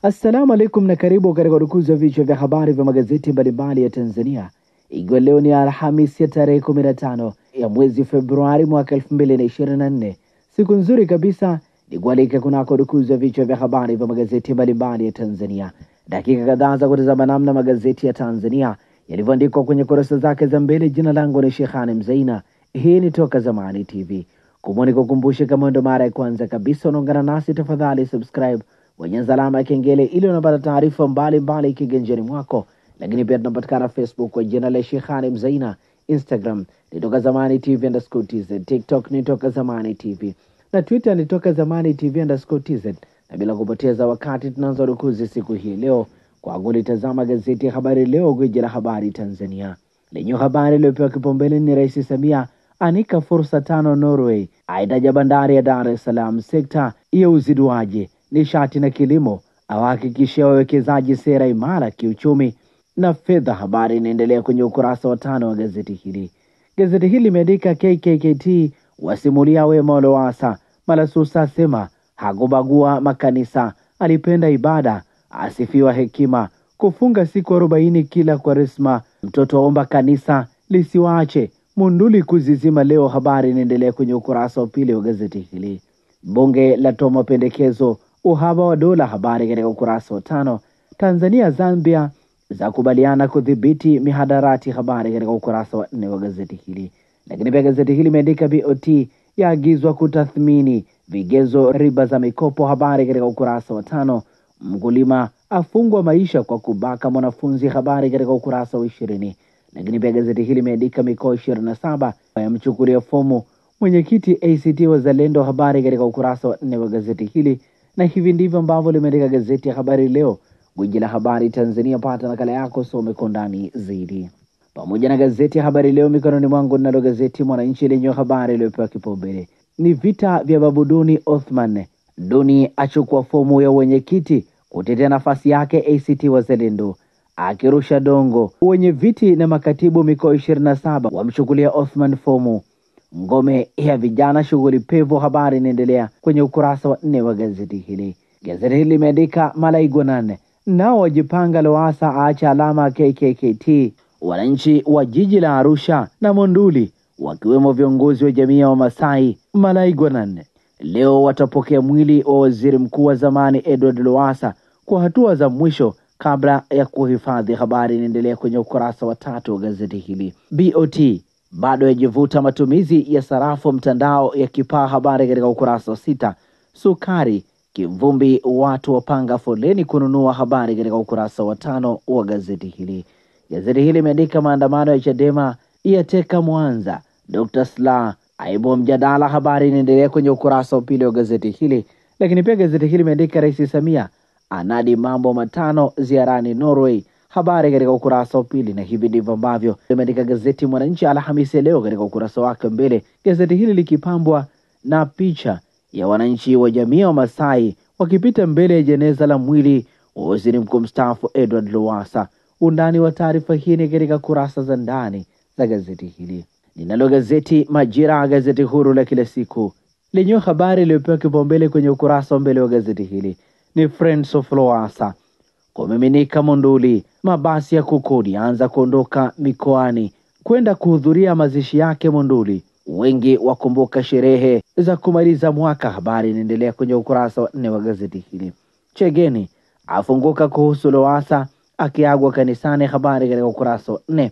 Assalamu alaikum na karibu katika udukuzi wa vichwa vya habari vya magazeti mbalimbali ya Tanzania. Ikiwa leo ni Alhamisi ya tarehe 15 ya mwezi Februari mwaka 2024. Siku nzuri kabisa ni kualika kunako udukuzi wa vichwa vya habari vya magazeti mbalimbali ya Tanzania. Dakika kadhaa za kutazama namna magazeti ya Tanzania yalivyoandikwa kwenye kurasa zake za mbele. Jina langu ni Sheikhani Mzaina. Hii ni Toka Zamani TV. Kumuni kukumbushe, kama ndo mara ya kwanza kabisa unaungana nasi, tafadhali subscribe, bonyeza alama ya kengele ili unapata taarifa mbalimbali kiganjani mwako. Lakini pia tunapatikana Facebook kwa jina la Sheikhani Mzaina, Instagram ni Toka Zamani TV_TZ, TikTok ni Toka Zamani TV na Twitter ni Toka Zamani TV_TZ. Na bila kupoteza wakati tunaanza rukuzi siku hii leo kwa kulitazama gazeti ya Habari Leo, gwiji la habari Tanzania. Lenye habari iliyopewa kipaumbele ni Rais Samia anika fursa 5 Norway, aitaja bandari ya Dar es Salaam sekta ya uziduaji, nishati na kilimo, awahakikishia wawekezaji sera imara kiuchumi na fedha. Habari inaendelea kwenye ukurasa wa 5 wa gazeti hili. Gazeti hili limeandika KKKT wasimulia wema wa Lowassa, Malasusa asema hakubagua makanisa, alipenda ibada, asifiwa hekima, kufunga siku 40 kila Kwaresma, mtoto omba kanisa lisiwaache, Munduli kuzizima leo. Habari inaendelea kwenye ukurasa wa 2 wa gazeti hili. Bunge la toa mapendekezo uhaba wa dola, habari katika ukurasa wa 5. Tanzania Zambia za kubaliana kudhibiti mihadarati, habari katika ukurasa wa 4 wa gazeti hili. Lakini pia gazeti hili imeandika BOT yaagizwa kutathmini vigezo riba za mikopo, habari katika ukurasa wa 5. Mkulima afungwa maisha kwa kubaka mwanafunzi, habari katika ukurasa wa 20. Lakini pia gazeti hili imeandika mikoa 27 yamchukulia fomu mwenyekiti ACT Wazalendo, habari katika ukurasa wa 4 wa gazeti hili. Na hivi ndivyo ambavyo limeandika gazeti ya Habari Leo, gwiji la habari Tanzania. Pata nakala yako, some kwa ndani zaidi. Pamoja na gazeti ya Habari Leo mikononi mwangu, nalo gazeti Mwananchi lenye habari iliyopewa kipaumbele ni vita vya Babu Duni Othman. Duni achukua fomu ya mwenyekiti kutetea nafasi yake ACT Wazalendo, akirusha dongo. Wenye viti na makatibu mikoa 27 wamchukulia Othman fomu. Ngome ya vijana shughuli pevu, habari inaendelea kwenye ukurasa wa 4 wa gazeti hili. Gazeti hili limeandika Malaigwa 8 nao wajipanga, Lowassa aacha alama KKKT. Wananchi wa jiji la Arusha na Monduli wakiwemo viongozi wa jamii ya Wamasai Malaigwa 8 leo watapokea mwili wa waziri mkuu wa zamani Edward Lowassa kwa hatua za mwisho kabla ya kuhifadhi. Habari inaendelea kwenye ukurasa wa 3 wa gazeti hili. BOT bado yajivuta matumizi ya sarafu mtandao ya kipaa, habari katika ukurasa wa 6. Sukari kivumbi, watu wapanga foleni kununua, habari katika ukurasa wa 5 wa gazeti hili. Gazeti hili imeandika maandamano ya Chadema yateka Mwanza, Dr. Slaa aibu mjadala, habari inaendelea kwenye ukurasa wa 2 wa gazeti hili. Lakini pia gazeti hili imeandika Rais Samia anadi mambo 5 ziarani Norway, habari katika ukurasa wa 2. Na hivi ndivyo ambavyo limeandika gazeti Mwananchi Alhamisi leo katika ukurasa wake mbele. Gazeti hili likipambwa na picha ya wananchi wa jamii wa Masai wakipita mbele ya jeneza la mwili wa waziri mkuu mstaafu Edward Lowassa. Undani wa taarifa hii ni katika kurasa za ndani za gazeti hili. Ninalo gazeti Majira, gazeti huru la kila siku, lenye habari iliyopewa kipaumbele kwenye ukurasa wa mbele wa gazeti hili ni Friends of Lowassa kumiminika Monduli, mabasi ya kukodi anza kuondoka mikoani kwenda kuhudhuria mazishi yake Monduli, wengi wakumbuka sherehe za kumaliza mwaka. Habari inaendelea kwenye ukurasa wa 4 wa gazeti hili. Chegeni afunguka kuhusu Lowassa akiagwa kanisani, habari katika ukurasa wa 4.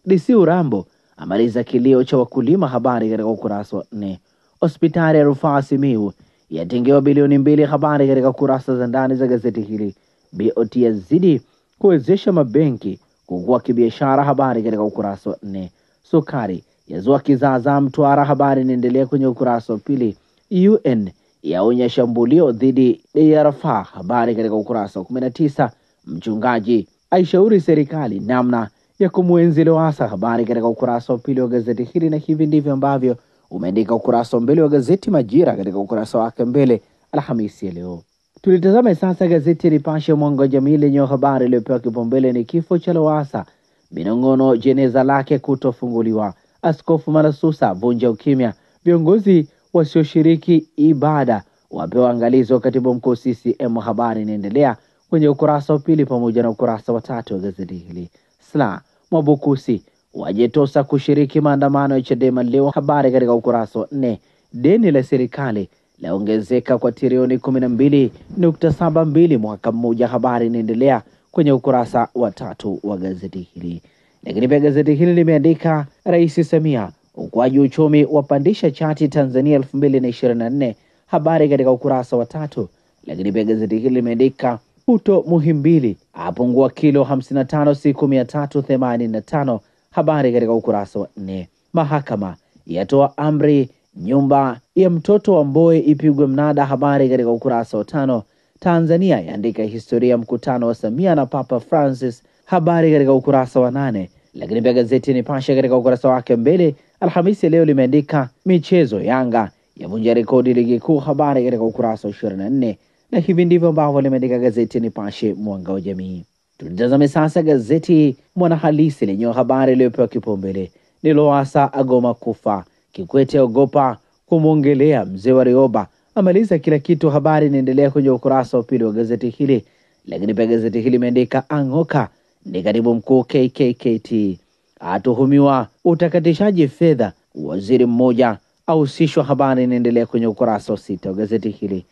DC Urambo amaliza kilio cha wakulima, habari katika ukurasa wa 4. Hospitali ya Rufaa Simiyu yatengewa bilioni 2, habari katika kurasa za ndani za gazeti hili. BOT yazidi kuwezesha mabenki kukua kibiashara, habari katika ukurasa wa 4. Sukari yazua kizaazaa Mtwara, habari inaendelea kwenye ukurasa wa 2. UN yaonya shambulio dhidi ya Rafah, habari katika ukurasa wa 19. Mchungaji aishauri serikali namna ya kumwenzi Lowassa, habari katika ukurasa wa 2 wa gazeti hili. Na hivi ndivyo ambavyo umeandika ukurasa wa mbele wa gazeti Majira katika ukurasa wake mbele Alhamisi ya leo. Tulitazame sasa gazeti Nipashe Mwanga wa Jamii lenye habari iliyopewa kipaumbele ni kifo cha Lowassa, minongono jeneza lake kutofunguliwa, Askofu Malasusa vunja ukimya, viongozi wasioshiriki ibada wapewa angalizo, katibu mkuu CCM. Habari inaendelea kwenye ukurasa wa pili pamoja na ukurasa wa 3 wa gazeti hili. Slaa Mwabukusi wajetosa kushiriki maandamano ya Chadema leo, habari katika ukurasa wa 4. Deni la serikali laongezeka kwa trilioni 12.72 mwaka mmoja, habari inaendelea kwenye ukurasa wa 3 wa gazeti hili. Lakini pia gazeti hili limeandika Rais Samia, ukuaji uchumi wapandisha chati Tanzania 2024, habari katika ukurasa wa 3. Lakini pia gazeti hili limeandika Puto Muhimbili apungua kilo 55 siku 385, habari katika ukurasa wa 4. Mahakama yatoa amri nyumba ya mtoto wa Mbowe ipigwe mnada, habari katika ukurasa wa 5. Tanzania yaandika historia mkutano wa Samia na Papa Francis, habari katika ukurasa wa 8. Lakini pia gazeti Nipashe katika ukurasa wake mbele Alhamisi leo limeandika michezo, Yanga yavunja rekodi ligi kuu, habari katika ukurasa wa 24. Na hivi ndivyo ambavyo limeandika gazeti Nipashe mwanga wa jamii. Tutazame sasa gazeti Mwanahalisi lenye habari iliyopewa kipaumbele ni Lowassa agoma kufa, Kikwete ogopa kumwongelea mzee wa Rioba, amaliza kila kitu, habari inaendelea kwenye ukurasa wa pili wa gazeti hili. Lakini pia gazeti hili limeandika Ang'oka ni katibu mkuu KKKT atuhumiwa utakatishaji fedha, waziri mmoja ahusishwa, habari inaendelea kwenye ukurasa wa 6 wa gazeti hili.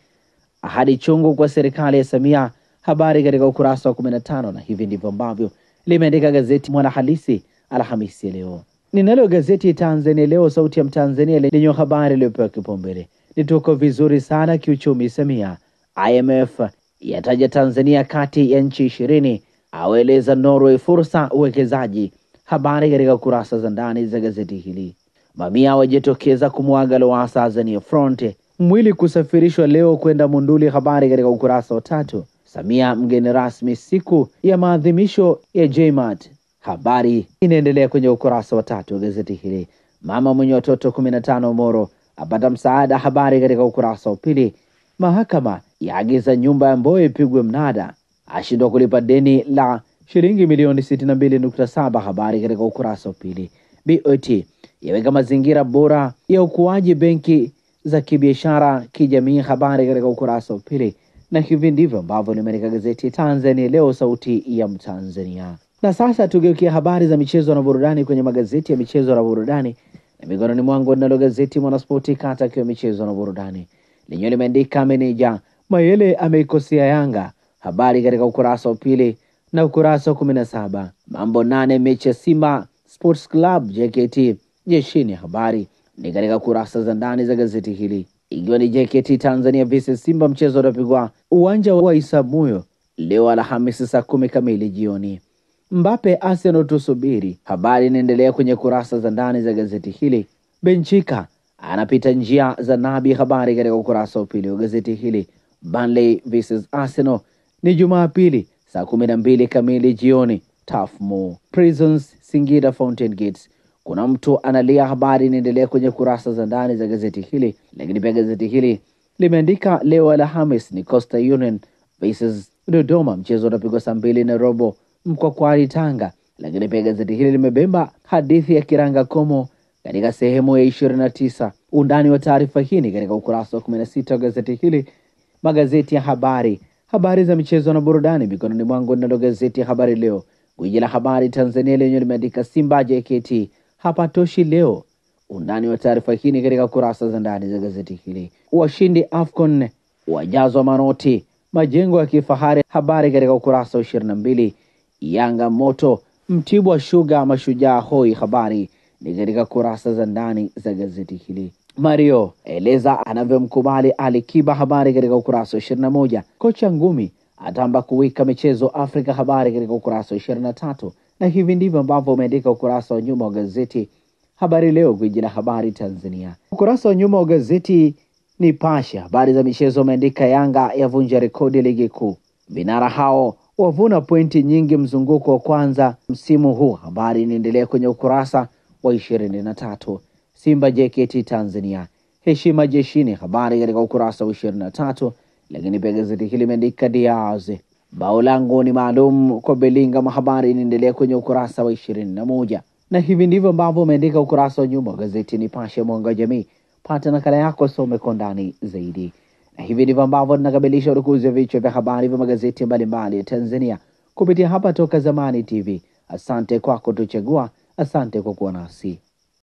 Ahadi chungu kwa serikali ya Samia, habari katika ukurasa wa 15. Na hivi ndivyo ambavyo limeandika gazeti Mwanahalisi Alhamisi leo. Ninalo gazeti Tanzania Leo, sauti ya Mtanzania, lenye habari iliyopewa kipaumbele ni tuko vizuri sana kiuchumi, Samia IMF yataja Tanzania kati ya nchi 20, aweleza Norway fursa uwekezaji, habari katika kurasa za ndani za gazeti hili. Mamia wajitokeza kumwaga Lowassa Azania Front, mwili kusafirishwa leo kwenda Munduli, habari katika ukurasa wa 3. Samia mgeni rasmi siku ya maadhimisho ya JMAT, habari inaendelea kwenye ukurasa wa 3 wa gazeti hili. Mama mwenye watoto 15 Moro apata msaada, habari katika ukurasa wa 2. Mahakama yaagiza nyumba ya Mbowe ipigwe mnada, ashindwa kulipa deni la shilingi milioni 62.7, habari katika ukurasa wa 2. BOT yaweka mazingira bora ya ukuaji benki za kibiashara kijamii, habari katika ukurasa wa 2. Na hivi ndivyo ambavyo limeandika gazeti Tanzania Leo, sauti ya Mtanzania. Na sasa tugeukia habari za michezo na burudani kwenye magazeti ya michezo na burudani, na mikononi mwangu nalo gazeti Mwanaspoti kata kwa michezo na burudani. Lenyewe limeandika meneja Mayele ameikosea Yanga, habari katika ukurasa wa 2 na ukurasa wa 17. Mambo 8 mechi ya Simba Sports Club JKT jeshini, habari ni katika kurasa za ndani za gazeti hili. Ikiwa ni JKT Tanzania vs Simba, mchezo utapigwa uwanja wa Isamuyo leo Alhamisi saa 10 kamili jioni. Mbappe Arsenal tusubiri, habari inaendelea kwenye kurasa za ndani za gazeti hili. Benchika anapita njia za Nabi, habari katika ukurasa wa 2 wa gazeti hili. Burnley vs Arsenal ni Jumapili saa 12 kamili jioni. Turf Moor Prisons Singida Fountain Gates kuna mtu analia, habari inaendelea kwenye kurasa za ndani za gazeti hili. Lakini pia gazeti hili limeandika leo Alhamisi ni Coastal Union vs Dodoma, mchezo utapigwa saa 2:15 Mkwakwani Tanga. Lakini pia gazeti hili limebeba hadithi ya Kiranga Komo katika sehemu ya 29. Undani wa taarifa hii ni katika ukurasa wa 16 wa gazeti hili. Magazeti ya habari za michezo na burudani mikononi mwangu, nalo gazeti ya Habari Leo, gwiji la habari Tanzania, lenye limeandika Simba JKT hapatoshi leo. Undani wa taarifa hii ni katika kurasa za ndani za gazeti hili. Washindi AFCON wajazwa manoti, majengo ya kifahari, habari katika ukurasa wa 22. Yanga moto, Mtibwa Sugar mashujaa hoi, habari ni katika kurasa za ndani za gazeti hili. Mario eleza anavyomkubali Ali Kiba, habari katika ukurasa wa 21. Kocha ngumi atamba kuwika michezo Afrika, habari katika ukurasa wa 23. Na hivi ndivyo ambavyo umeandika ukurasa wa nyuma wa gazeti Habari Leo, gwiji la habari Tanzania. Ukurasa wa nyuma wa gazeti Nipashe, habari za michezo, umeandika Yanga yavunja rekodi ligi kuu, vinara hao wavuna pointi nyingi mzunguko wa kwanza msimu huu, habari inaendelea kwenye ukurasa wa 23. Simba JKT Tanzania heshima jeshini, habari katika ukurasa wa 23. Lakini pia gazeti hili limeandika Diaz bao langu ni maalum kwa Bellingham, habari inaendelea kwenye ukurasa wa 21. Na hivi ndivyo ambavyo umeandika ukurasa wa nyuma gazeti Nipashe mwanga wa jamii. Pata nakala yako, some kwa ndani zaidi. Na hivi ndivyo ambavyo tunakamilisha urukuzi wa vichwa vya habari vya magazeti mbalimbali ya Tanzania kupitia hapa Toka Zamani TV. Asante kwa kutuchagua, asante kwa kuwa nasi.